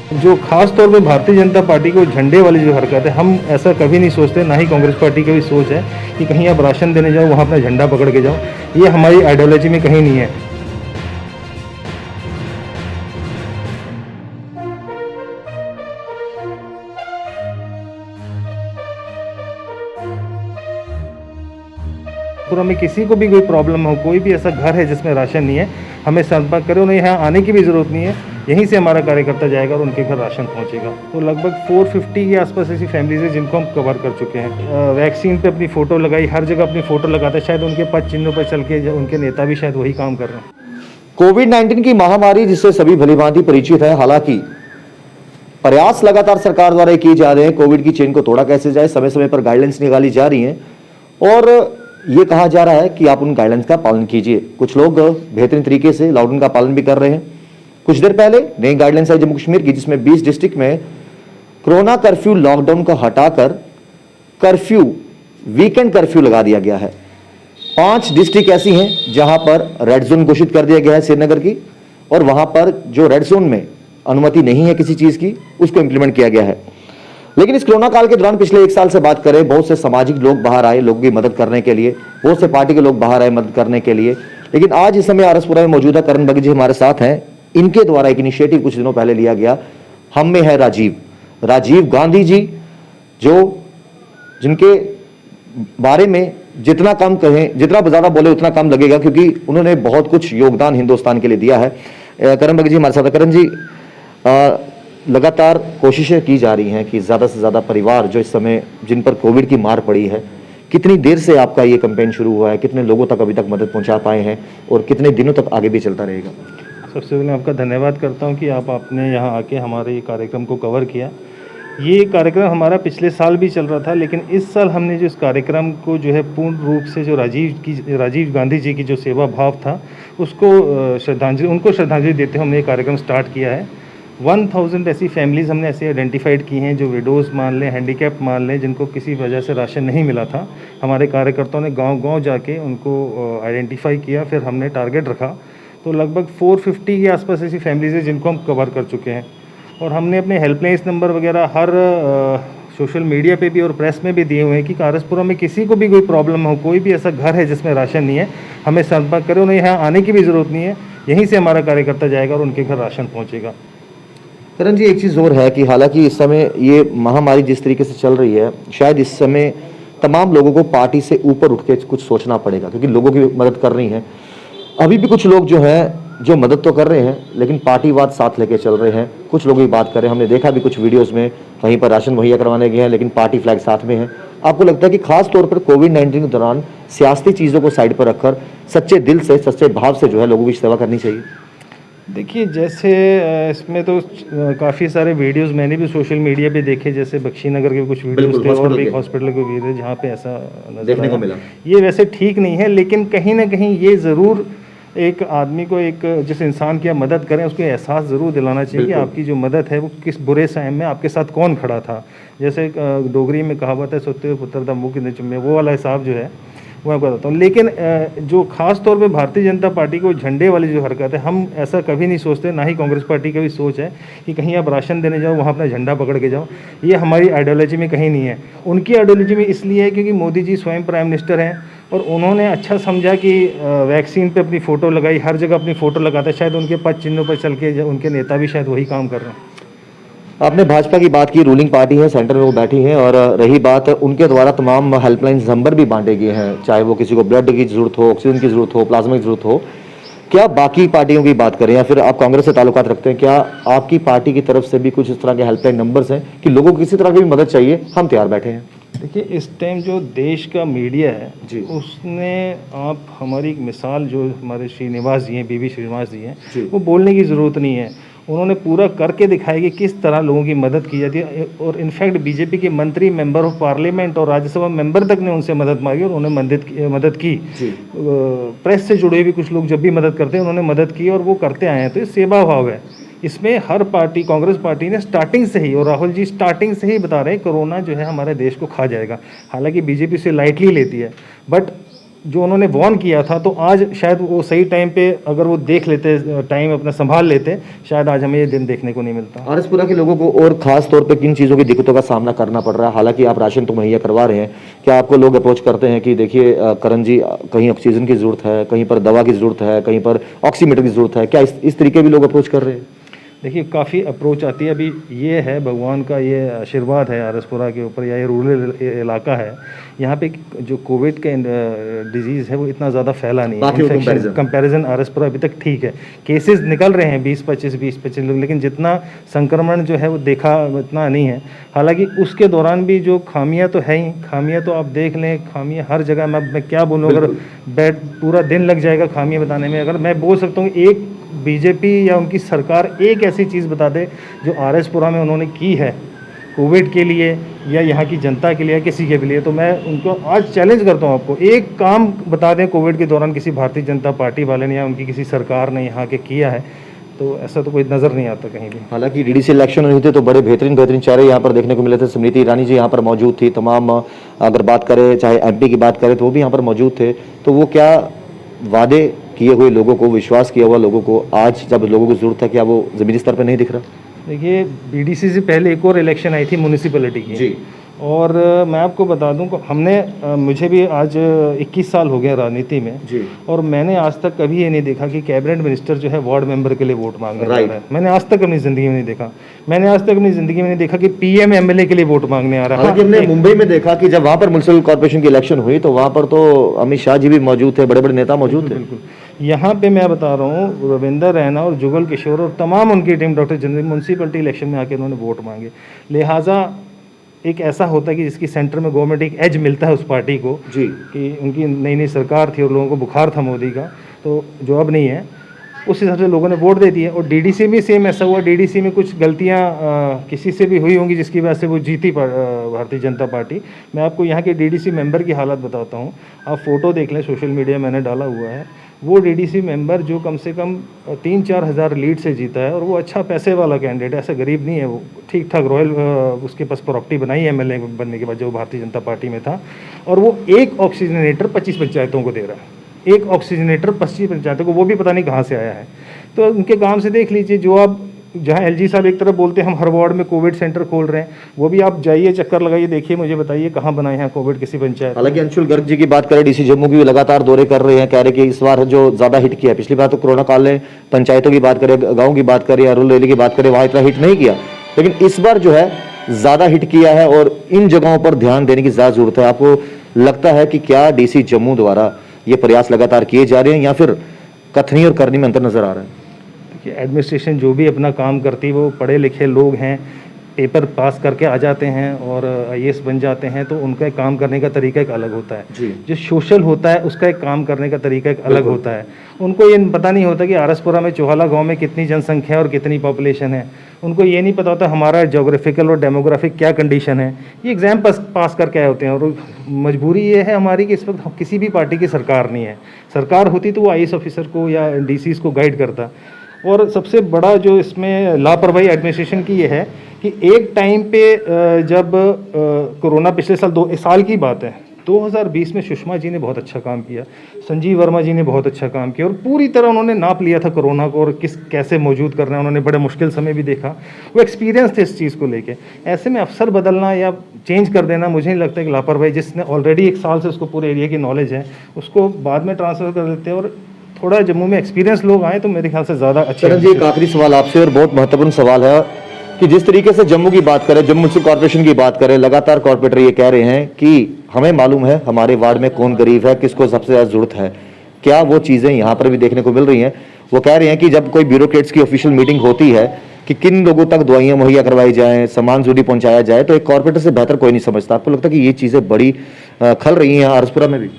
जो खास तौर पे भारतीय जनता पार्टी को झंडे वाली जो हरकत है, हम ऐसा कभी नहीं सोचते, ना ही कांग्रेस पार्टी की भी सोच है कि कहीं आप राशन देने जाओ वहाँ अपना झंडा पकड़ के जाओ। ये हमारी आइडियोलॉजी में कहीं नहीं है। पूरा में किसी को भी कोई प्रॉब्लम हो, कोई भी ऐसा घर है जिसमें राशन नहीं है, हमें संपर्क करो। उन्हें यहाँ आने की भी ज़रूरत नहीं है, यहीं से हमारा कार्यकर्ता जाएगा और उनके घर राशन पहुँचेगा। तो लगभग 450 के आसपास ऐसी फैमिलीज है जिनको हम कवर कर चुके हैं। वैक्सीन पे अपनी फ़ोटो लगाई, हर जगह अपनी फ़ोटो लगाते, शायद उनके पद चिन्हों पर चल के उनके नेता भी शायद वही काम कर रहे हैं। कोविड-19 की महामारी जिससे सभी भलीभांति परिचित है, हालांकि प्रयास लगातार सरकार द्वारा किए जा रहे हैं कोविड की चेन को तोड़ा कैसे जाए, समय समय पर गाइडलाइंस निकाली जा रही हैं और ये कहा जा रहा है कि आप उन गाइडलाइंस का पालन कीजिए। कुछ लोग बेहतरीन तरीके से लॉकडाउन का पालन भी कर रहे हैं। कुछ देर पहले नई गाइडलाइंस आई जम्मू कश्मीर की, जिसमें 20 डिस्ट्रिक्ट में कोरोना कर्फ्यू लॉकडाउन को हटाकर कर्फ्यू, वीकेंड कर्फ्यू लगा दिया गया है। 5 डिस्ट्रिक्ट ऐसी हैं जहां पर रेड जोन घोषित कर दिया गया है श्रीनगर की, और वहां पर जो रेड जोन में अनुमति नहीं है किसी चीज की, उसको इंप्लीमेंट किया गया है। लेकिन इस कोरोना काल के दौरान पिछले 1 साल से बात करें, बहुत से सामाजिक लोग बाहर आए लोगों की मदद करने के लिए, बहुत से पार्टी के लोग बाहर आए मदद करने के लिए। लेकिन आज इस समय आरएसपुरा में मौजूदा करण बगी जी हमारे साथ हैं। इनके द्वारा एक इनिशिएटिव कुछ दिनों पहले लिया गया, हम में है राजीव गांधी जी, जो जिनके बारे में जितना कम कहें, जितना ज्यादा बोले उतना कम लगेगा, क्योंकि उन्होंने बहुत कुछ योगदान हिंदुस्तान के लिए दिया है। करण बगी जी हमारे साथ हैं। करण जी, लगातार कोशिशें की जा रही हैं कि ज़्यादा से ज़्यादा परिवार जो इस समय जिन पर कोविड की मार पड़ी है, कितनी देर से आपका ये कैंपेन शुरू हुआ है, कितने लोगों तक अभी तक मदद पहुंचा पाए हैं और कितने दिनों तक आगे भी चलता रहेगा? सबसे पहले आपका धन्यवाद करता हूं कि आपने यहाँ आके हमारे ये कार्यक्रम को कवर किया। ये कार्यक्रम हमारा पिछले साल भी चल रहा था, लेकिन इस साल हमने जो इस कार्यक्रम को जो है पूर्ण रूप से जो राजीव गांधी जी की जो सेवा भाव था उसको उनको श्रद्धांजलि देते हुए हमने ये कार्यक्रम स्टार्ट किया है। 1000 ऐसी फैमिलीज़ हमने ऐसे आइडेंटिफाइड की हैं जो विडोज़ मान लें, हैंडीकैप मान लें, जिनको किसी वजह से राशन नहीं मिला था। हमारे कार्यकर्ताओं ने गांव-गांव जाके उनको आइडेंटिफाई किया, फिर हमने टारगेट रखा। तो लगभग 450 के आसपास ऐसी फैमिलीज़ हैं जिनको हम कवर कर चुके हैं। और हमने अपने हेल्पलाइन नंबर वगैरह हर सोशल मीडिया पे भी और प्रेस में भी दिए हुए हैं कि आरएसपुरा में किसी को भी कोई प्रॉब्लम हो, कोई भी ऐसा घर है जिसमें राशन नहीं है, हमें संपर्क करें। उन्हें यहाँ आने की भी ज़रूरत नहीं है, यहीं से हमारा कार्यकर्ता जाएगा और उनके घर राशन पहुँचेगा। करण जी, एक चीज़ और है कि हालांकि इस समय ये महामारी जिस तरीके से चल रही है, शायद इस समय तमाम लोगों को पार्टी से ऊपर उठ के कुछ सोचना पड़ेगा, क्योंकि लोगों की मदद कर रही है। अभी भी कुछ लोग जो हैं जो मदद तो कर रहे हैं, लेकिन पार्टीवाद साथ लेके चल रहे हैं। कुछ लोगों की बात करें, हमने देखा भी कुछ वीडियोज़ में कहीं पर राशन मुहैया करवाने गए हैं, लेकिन पार्टी फ्लैग साथ में है। आपको लगता है कि खास तौर पर कोविड-19 के दौरान सियासी चीज़ों को साइड पर रखकर सच्चे दिल से, सच्चे भाव से जो है लोगों की सेवा करनी चाहिए? देखिए, जैसे इसमें तो काफ़ी सारे वीडियोस मैंने भी सोशल मीडिया पे देखे, जैसे बख्शीनगर के कुछ वीडियोस थे और एक हॉस्पिटल के वीडियो जहाँ पे ऐसा देखने को मिला। ये वैसे ठीक नहीं है, लेकिन कहीं ना कहीं ये ज़रूर एक आदमी को, एक जिस इंसान की आप मदद करें उसको एहसास ज़रूर दिलाना चाहिए कि आपकी जो मदद है वो किस बुरे टाइम में आपके साथ कौन खड़ा था। जैसे डोगरी में कहावत है, सोते हुए पुत्र दा मुँह के नीचे में, वो वाला हिसाब जो है वो मैं बताता हूँ। लेकिन जो खास तौर पे भारतीय जनता पार्टी को झंडे वाली जो हरकत है, हम ऐसा कभी नहीं सोचते, ना ही कांग्रेस पार्टी की भी सोच है कि कहीं आप राशन देने जाओ वहाँ अपना झंडा पकड़ के जाओ। ये हमारी आइडियोलॉजी में कहीं नहीं है। उनकी आइडियोलॉजी में इसलिए है क्योंकि मोदी जी स्वयं प्राइम मिनिस्टर हैं और उन्होंने अच्छा समझा कि वैक्सीन पे अपनी फ़ोटो लगाई, हर जगह अपनी फ़ोटो लगाते, शायद उनके पद चिन्हों पर चल के उनके नेता भी शायद वही काम कर रहे हैं। आपने भाजपा की बात की, रूलिंग पार्टी है, सेंटर में वो बैठी हैं, और रही बात उनके द्वारा तमाम हेल्पलाइन नंबर भी बांटे गए हैं, चाहे वो किसी को ब्लड की जरूरत हो, ऑक्सीजन की जरूरत हो, प्लाज्मा की जरूरत हो। क्या बाकी पार्टियों की बात करें या फिर आप कांग्रेस से ताल्लुकात रखते हैं, क्या आपकी पार्टी की तरफ से भी कुछ इस तरह के हेल्पलाइन नंबर्स हैं कि लोगों को किसी तरह की भी मदद चाहिए, हम तैयार बैठे हैं? देखिए, इस टाइम जो देश का मीडिया है जी, उसने आप हमारी एक मिसाल जो हमारे श्रीनिवास जी हैं, बीवी श्रीनिवास जी हैं, वो बोलने की ज़रूरत नहीं है। उन्होंने पूरा करके दिखाया कि किस तरह लोगों की मदद की जाती है। और इनफैक्ट बीजेपी के मंत्री, मेंबर ऑफ पार्लियामेंट और राज्यसभा मेंबर तक ने उनसे मदद मांगी और उन्होंने मदद की। प्रेस से जुड़े भी कुछ लोग जब भी मदद करते हैं उन्होंने मदद की और वो करते आए हैं। तो ये सेवा भाव है। इसमें हर पार्टी, कांग्रेस पार्टी ने स्टार्टिंग से ही, और राहुल जी स्टार्टिंग से ही बता रहे हैं कोरोना जो है हमारे देश को खा जाएगा। हालांकि बीजेपी से लाइटली लेती है, बट जो उन्होंने वार्न किया था, तो आज शायद वो सही टाइम पे अगर वो देख लेते, टाइम अपना संभाल लेते, शायद आज हमें ये दिन देखने को नहीं मिलता। आरएसपुरा के लोगों को और खास तौर पे किन चीज़ों की दिक्कतों का सामना करना पड़ रहा है? हालांकि आप राशन तो मुहैया करवा रहे हैं, क्या आपको लोग अप्रोच करते हैं कि देखिए करण जी, कहीं ऑक्सीजन की ज़रूरत है, कहीं पर दवा की ज़रूरत है, कहीं पर ऑक्सीमीटर की ज़रूरत है, क्या इस तरीके भी लोग अप्रोच कर रहे हैं? देखिए काफ़ी अप्रोच आती है। अभी ये है भगवान का ये आशीर्वाद है आरएसपुरा के ऊपर, या ये रूरल इलाका है, यहाँ पे जो कोविड का डिजीज़ है वो इतना ज़्यादा फैला नहीं है। इन्फेक्शन कंपैरिजन आरएसपुरा अभी तक ठीक है, केसेस निकल रहे हैं 20-25 लोग, लेकिन जितना संक्रमण जो है वो देखा इतना नहीं है। हालांकि उसके दौरान भी जो खामियां तो है ही, खामियां तो आप देख लें, खामियां हर जगह। मैं क्या बोलूँ, अगर बैठ पूरा दिन लग जाएगा खामियां बताने में। अगर मैं बोल सकता हूँ एक बीजेपी या उनकी सरकार एक ऐसी चीज़ बता दे जो आरएसपुरा में उन्होंने की है कोविड के लिए या यहाँ की जनता के लिए या किसी के भी लिए, तो मैं उनको आज चैलेंज करता हूँ, आपको एक काम बता दें कोविड के दौरान किसी भारतीय जनता पार्टी वाले ने या उनकी किसी सरकार ने यहाँ के किया है, तो ऐसा तो कोई नज़र नहीं आता कहीं भी। हालांकि डीडीसी इलेक्शन हुए थे तो बड़े बेहतरीन चेहरे यहाँ पर देखने को मिले थे। स्मृति ईरानी जी यहाँ पर मौजूद थी, तमाम अगर बात करें चाहे एमपी की बात करें तो वो भी यहाँ पर मौजूद थे। तो वो क्या वादे किए हुए लोगों को, विश्वास किया हुआ लोगों को, आज जब लोगों को जरूरत है, क्या वो जमीनी स्तर पर नहीं दिख रहा? देखिए बीडीसी से पहले एक और इलेक्शन आई थी म्यूनिसिपैलिटी की जी। और मैं आपको बता दूं कि हमने मुझे भी आज 21 साल हो गए राजनीति में जी। और मैंने आज तक कभी ये नहीं देखा कि कैबिनेट मिनिस्टर जो है वार्ड मेंबर के लिए वोट मांगने जा रहा है। मैंने आज तक अपनी ज़िंदगी में नहीं देखा। मैंने आज तक अपनी ज़िंदगी में नहीं देखा कि पीएम एमएलए के लिए वोट मांगने आ रहा है। हालांकि हमने मुंबई में देखा कि जब वहाँ पर म्युनिसिपल कॉर्पोरेशन की इलेक्शन हुई तो वहाँ पर तो अमित शाह जी भी मौजूद थे, बड़े बड़े नेता मौजूद थे। बिल्कुल, यहाँ पे मैं बता रहा हूँ रविंदर रैना और जुगल किशोर और तमाम उनकी team doctor general municipality election में आके उन्होंने वोट मांगे। लिहाजा एक ऐसा होता है कि जिसकी सेंटर में गवर्नमेंट एक एज मिलता है उस पार्टी को जी। कि उनकी नई नई सरकार थी और लोगों को बुखार था मोदी का, तो जो अब नहीं है, उस हिसाब से लोगों ने वोट दे दिए। और डीडीसी में सेम ऐसा हुआ। डीडीसी में कुछ गलतियां किसी से भी हुई होंगी जिसकी वजह से वो जीती भारतीय जनता पार्टी। मैं आपको यहाँ के डीडीसी मेंबर की हालत बताता हूँ, आप फ़ोटो देख लें, सोशल मीडिया मैंने डाला हुआ है। वो डीडीसी मेंबर जो कम से कम 3-4 हज़ार लीड से जीता है और वो अच्छा पैसे वाला कैंडिडेट है, ऐसा गरीब नहीं है वो, ठीक ठाक रॉयल उसके पास प्रॉपर्टी बनाई है एमएलए बनने के बाद, जो भारतीय जनता पार्टी में था। और वो एक ऑक्सीजनेटर 25 पंचायतों को दे रहा है, एक ऑक्सीजनेटर 25 पंचायतों को, वो भी पता नहीं कहाँ से आया है। तो उनके काम से देख लीजिए, जो आप जहाँ एलजी साहब एक तरफ बोलते हैं हम हर वार्ड में कोविड सेंटर खोल रहे हैं, वो भी आप जाइए, चक्कर लगाइए, देखिए, मुझे बताइए कहाँ बनाए हैं कोविड किसी पंचायत। हालांकि अंशुल गर्ग जी की बात करें, डीसी जम्मू की लगातार दौरे कर रहे हैं, कह रहे कि इस बार जो ज्यादा हिट किया, पिछली बार तो कोरोना काल में पंचायतों की बात करें, गाँव की बात करें या रूरल एरिया की बात करें, वहाँ इतना हिट नहीं किया, लेकिन इस बार जो है ज्यादा हिट किया है और इन जगहों पर ध्यान देने की ज्यादा जरूरत है। आपको लगता है कि क्या डीसी जम्मू द्वारा ये प्रयास लगातार किए जा रहे हैं या फिर कथनी और करनी में अंतर नजर आ रहा है? देखिए एडमिनिस्ट्रेशन जो भी अपना काम करती है, वो पढ़े लिखे लोग हैं, पेपर पास करके आ जाते हैं और आईएएस बन जाते हैं, तो उनका काम करने का तरीका एक अलग होता है। जी। जो सोशल होता है उसका एक काम करने का तरीका एक अलग होता है। उनको ये पता नहीं होता कि आरएसपुरा में चौहाला गांव में कितनी जनसंख्या है और कितनी पॉपुलेशन है। उनको ये नहीं पता होता हमारा जोग्राफिकल और डेमोग्राफिक क्या कंडीशन है। ये एग्ज़ाम पास करके आए होते हैं और मजबूरी ये है हमारी कि इस वक्त किसी भी पार्टी की सरकार नहीं है। सरकार होती तो वो आईएएस ऑफिसर को या डीसीज को गाइड करता। और सबसे बड़ा जो इसमें लापरवाही एडमिनिस्ट्रेशन की ये है कि एक टाइम पे जब कोरोना पिछले साल 2 साल की बात है, 2020 में सुषमा जी ने बहुत अच्छा काम किया, संजीव वर्मा जी ने बहुत अच्छा काम किया और पूरी तरह उन्होंने नाप लिया था कोरोना को और कैसे मौजूद करना है। उन्होंने बड़े मुश्किल समय भी देखा, वो एक्सपीरियंस थे इस चीज़ को लेके। ऐसे में अफसर बदलना या चेंज कर देना मुझे नहीं लगता कि लापरवाही, जिसने ऑलरेडी 1 साल से उसको पूरे एरिया की नॉलेज है, उसको बाद में ट्रांसफ़र कर देते हैं और थोड़ा जम्मू में एक्सपीरियंस लोग आए तो मेरे ख्याल से ज़्यादा अच्छा। करण जी, एक आखिरी सवाल आपसे और बहुत महत्वपूर्ण सवाल है कि जिस तरीके से जम्मू की बात करें, जम्मू म्युनिसिपल कॉर्पोरेशन की बात करें, लगातार कॉर्पोरेटर ये कह रहे हैं कि हमें मालूम है हमारे वार्ड में कौन गरीब है, किसको सबसे ज़्यादा जरूरत है। क्या वो चीज़ें यहाँ पर भी देखने को मिल रही हैं? वो कह रहे हैं कि जब कोई ब्यूरोक्रेट्स की ऑफिशियल मीटिंग होती है कि किन लोगों तक दवाइयाँ मुहैया करवाई जाएँ, सामान जरूरी पहुँचाया जाए, तो एक कॉर्पोरेटर से बेहतर कोई नहीं समझता। आपको लगता है कि ये चीज़ें बड़ी खल रही हैं आरएसपुरा में भी?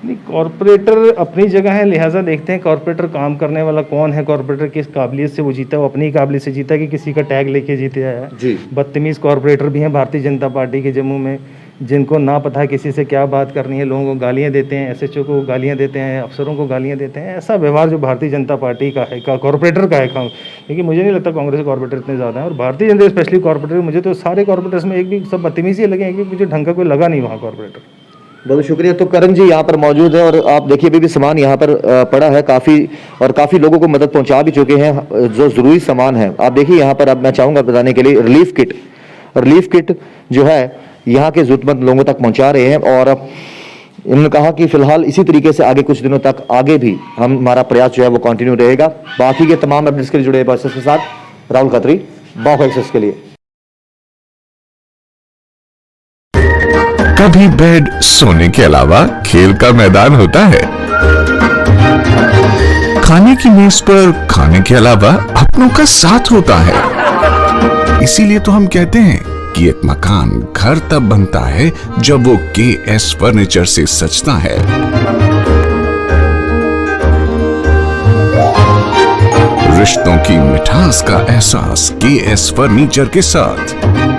नहीं, कॉर्पोरेटर अपनी जगह है, लिहाजा देखते हैं कॉर्पोरेटर काम करने वाला कौन है, कॉर्पोरेटर किस काबिलियत से वो जीता है, वो अपनी काबिलियत से जीता है कि किसी का टैग लेके जीते आया है। बदतमीज़ कॉर्पोरेटर भी हैं भारतीय जनता पार्टी के जम्मू में, जिनको ना पता है किसी से क्या बात करनी है, लोगों को गालियां देते हैं, एसएचओ को गालियां देते हैं, अफसरों को गालियां देते हैं। ऐसा व्यवहार जो भारतीय जनता पार्टी का है, का कॉर्पोरेटर का है। लेकिन मुझे नहीं लगता कांग्रेस के कॉर्पोरेटर इतने ज़्यादा हैं और भारतीय जनता स्पेशली कॉर्पोरेटर, मुझे तो सारे कॉर्पोरेटर्स में एक भी सब बदतमीज़ी लगे, एक भी मुझे ढंग का कोई लगा नहीं वहाँ कॉर्पोरेटर। बहुत शुक्रिया। तो करण जी यहाँ पर मौजूद है और आप देखिए अभी भी सामान यहाँ पर पड़ा है काफी लोगों को मदद पहुंचा भी चुके हैं जो जरूरी सामान है। आप देखिए यहाँ पर, अब मैं चाहूंगा बताने के लिए रिलीफ किट जो है यहाँ के जरूरतमंद लोगों तक पहुंचा रहे हैं और इन्होंने कहा कि फिलहाल इसी तरीके से आगे कुछ दिनों तक आगे भी हमारा प्रयास जो है वो कंटिन्यू रहेगा। बाकी के तमाम अपडेट्स के लिए जुड़े प्रोसेस के साथ राहुल खत्री, बॉक्स एक्सेस के लिए। कभी बेड सोने के अलावा खेल का मैदान होता है, खाने की मेज पर खाने के अलावा अपनों का साथ होता है। इसीलिए तो हम कहते हैं कि एक मकान घर तब बनता है जब वो KS फर्नीचर से सजता है। रिश्तों की मिठास का एहसास KS फर्नीचर के साथ।